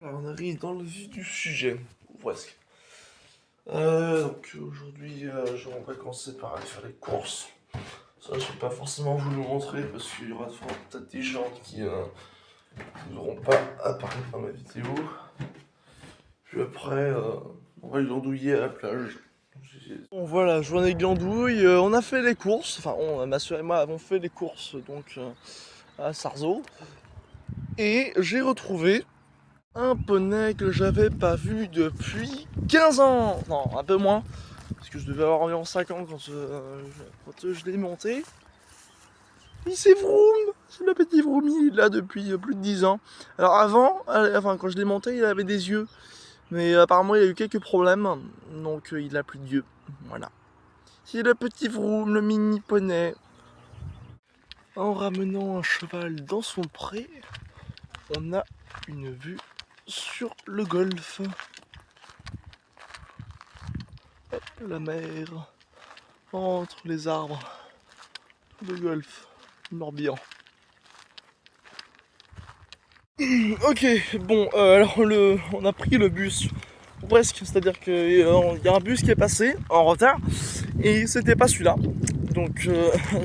Alors on arrive dans le vif du sujet, ou presque. Donc aujourd'hui, on va commencer par aller faire les courses. Ça, je vais pas forcément vous le montrer parce qu'il y aura peut-être des gens qui ne voudront pas apparaître dans ma vidéo. Puis après, on va glandouiller à la plage. Bon voilà, journée glandouille, on a fait les courses, enfin ma soeur et moi avons fait les courses donc à Sarzeau. Et j'ai retrouvé un poney que j'avais pas vu depuis 15 ans. Non, un peu moins, parce que je devais avoir environ 5 ans quand je l'ai monté. Il s'est vroom. C'est le petit Vroomy, il est là depuis plus de 10 ans. Alors avant, quand je l'ai monté, il avait des yeux. Mais apparemment il a eu quelques problèmes, donc il a plus d'yeux. Voilà. C'est le petit Vroom, le mini poney. En ramenant un cheval dans son pré, on a une vue sur le golfe. Hop, la mer, entre les arbres, le golfe, le Morbihan. Ok, bon, alors on a pris le bus, presque, c'est-à-dire qu'il y a un bus qui est passé en retard, et c'était pas celui-là. Donc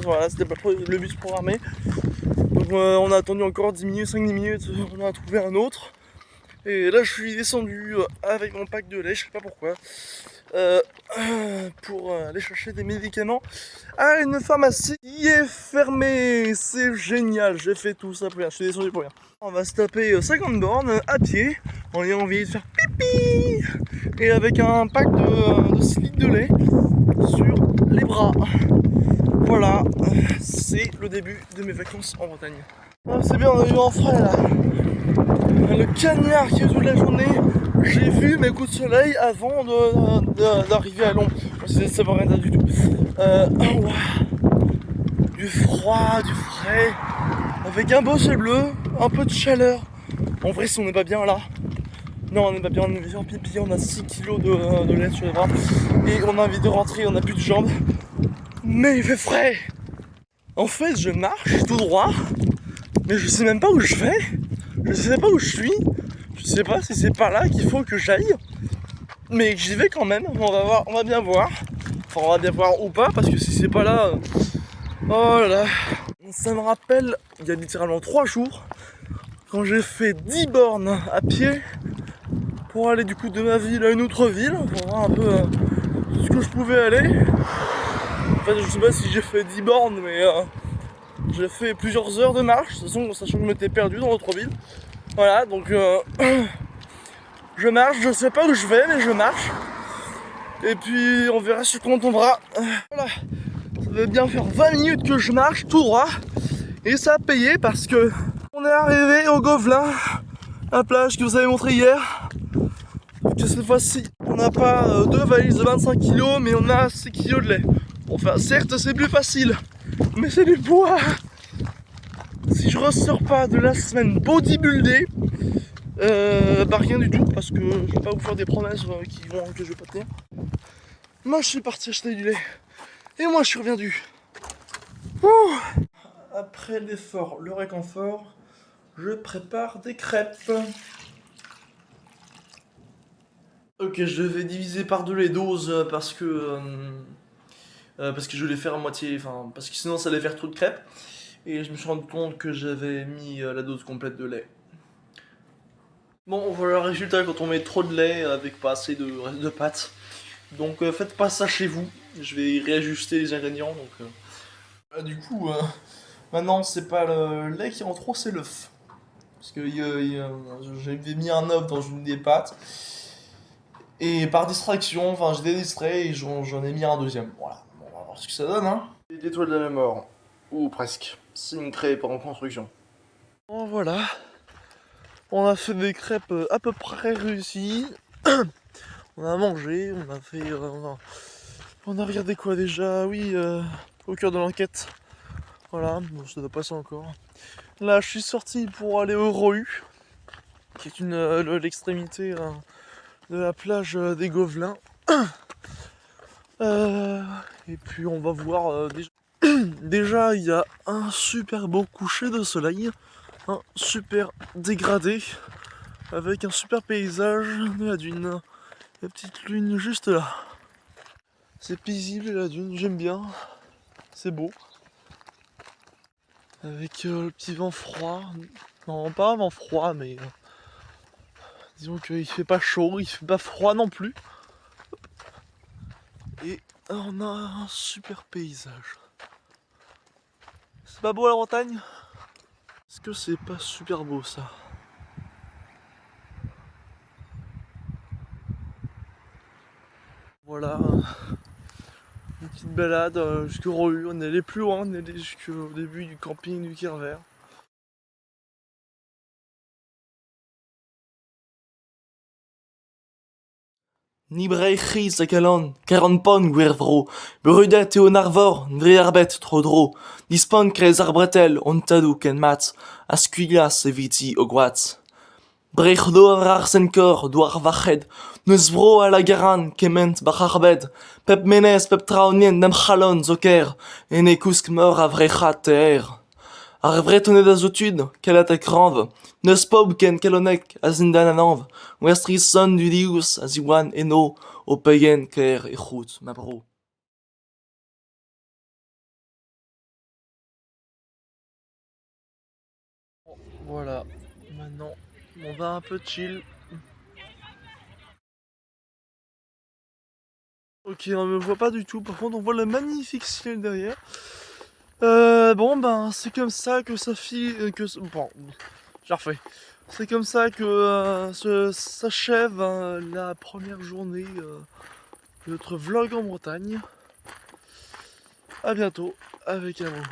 voilà, c'était pas le bus programmé. Donc on a attendu encore 10 minutes, 5-10 minutes, on a trouvé un autre. Et là je suis descendu avec mon pack de lait, je sais pas pourquoi, pour aller chercher des médicaments à une pharmacie qui est fermée. C'est génial, j'ai fait tout ça pour rien, je suis descendu pour rien. On va se taper 50 bornes à pied, en ayant envie de faire pipi, et avec un pack de 6 litres de lait sur les bras. Voilà, c'est le début de mes vacances en Bretagne. Ah, c'est bien, on a eu en frais là. Le cagnard qui est toute la journée, j'ai vu mes coups de soleil avant d'arriver à Londres. Ça va rien dire du tout. Oh, du froid, du frais, avec un beau ciel bleu, un peu de chaleur. En vrai, si on n'est pas bien là, non, on n'est pas bien, on est bien pipi, on a 6 kilos de lait sur les bras et on a envie de rentrer, on n'a plus de jambes. Mais il fait frais. En fait, je marche tout droit, mais je sais même pas où je vais. Je sais pas où je suis. Je sais pas si c'est par là qu'il faut que j'aille. Mais j'y vais quand même. On va voir, on va bien voir. Enfin, on va bien voir ou pas, parce que si c'est pas là. Oh là là. Ça me rappelle, il y a littéralement 3 jours, quand j'ai fait 10 bornes à pied pour aller du coup de ma ville à une autre ville, pour voir un peu ce que je pouvais aller. En fait, je sais pas si j'ai fait 10 bornes, mais j'ai fait plusieurs heures de marche, de toute façon, sachant que je m'étais perdu dans l'autre ville. Voilà, donc je marche, je sais pas où je vais, mais je marche. Et puis on verra sur quand on tombera. Voilà, ça va bien faire 20 minutes que je marche tout droit. Et ça a payé parce que on est arrivé au Gauvelin, la plage que vous avez montré hier. Que cette fois-ci, on n'a pas 2 valises de 25 kg, mais on a 6 kg de lait. Enfin, certes, c'est plus facile, mais c'est du poids. Si je ressors pas de la semaine bodybuildée, bah rien du tout, parce que je vais pas vous faire des promesses que je vais pas tenir. Moi je suis parti acheter du lait, et moi je suis reviendu. Après l'effort, le réconfort, je prépare des crêpes. Ok, je vais diviser par 2 les doses parce que je vais les faire à moitié, enfin parce que sinon ça allait faire trop de crêpes. Et je me suis rendu compte que j'avais mis la dose complète de lait. Bon, on voit le résultat quand on met trop de lait avec pas assez de pâtes. Donc faites pas ça chez vous. Je vais réajuster les ingrédients. Donc, du coup, maintenant c'est pas le lait qui est en trop, c'est l'œuf. Parce que j'avais mis un œuf dans une des pâtes. Et par distraction, enfin j'étais distrait et j'en ai mis un deuxième. Voilà, bon, on va voir ce que ça donne. Hein. L'étoile de la mort. Ou presque. C'est une crêpe en construction. Bon voilà. On a fait des crêpes à peu près réussies. On a mangé, on a fait. On a regardé quoi déjà? Oui, au cœur de l'enquête. Voilà, bon, ça doit passer encore. Là, je suis sorti pour aller au Rohu, qui est l'extrémité de la plage des Gauvelins. Et puis, on va voir déjà. Déjà, il y a un super beau coucher de soleil, un super dégradé. avec un super paysage de la dune. La petite lune juste là. C'est paisible la dune, j'aime bien. C'est beau. Avec le petit vent froid. Non, pas un vent froid, mais disons qu'il fait pas chaud, il fait pas froid non plus. Et on a un super paysage. C'est pas beau la Bretagne? Est-ce que c'est pas super beau ça? Voilà, une petite balade jusqu'au Rohu. On est allé plus loin, on est allé jusqu'au début du camping du Kerver. Ni breichis a galon, 40 pon gwervro, brudet eo narvor, dre arbet tro dro, dispon krez ar bretel, on tadou ken mat, a skuigas eviti o gwat. Brech do ar arsenkor, do ar vached, neus vro a la garan, kement bach ar bed, pep menez, pep traonien d'am chalon zoker, en e kousk meur a vrechat teer. Ar vretonet a zo tud, kalat a kranv, neus pob ken kalonek a zindan an anv, westris son du dious a ziwan eno o pegen ker e c'hout ma bro. Voilà, maintenant on va un peu chill. Ok, on me voit pas du tout, par contre on voit le magnifique ciel derrière. Bon ben c'est comme ça que ça bon, j'ai refait. C'est comme ça que s'achève la première journée de notre vlog en Bretagne. A bientôt avec Amour.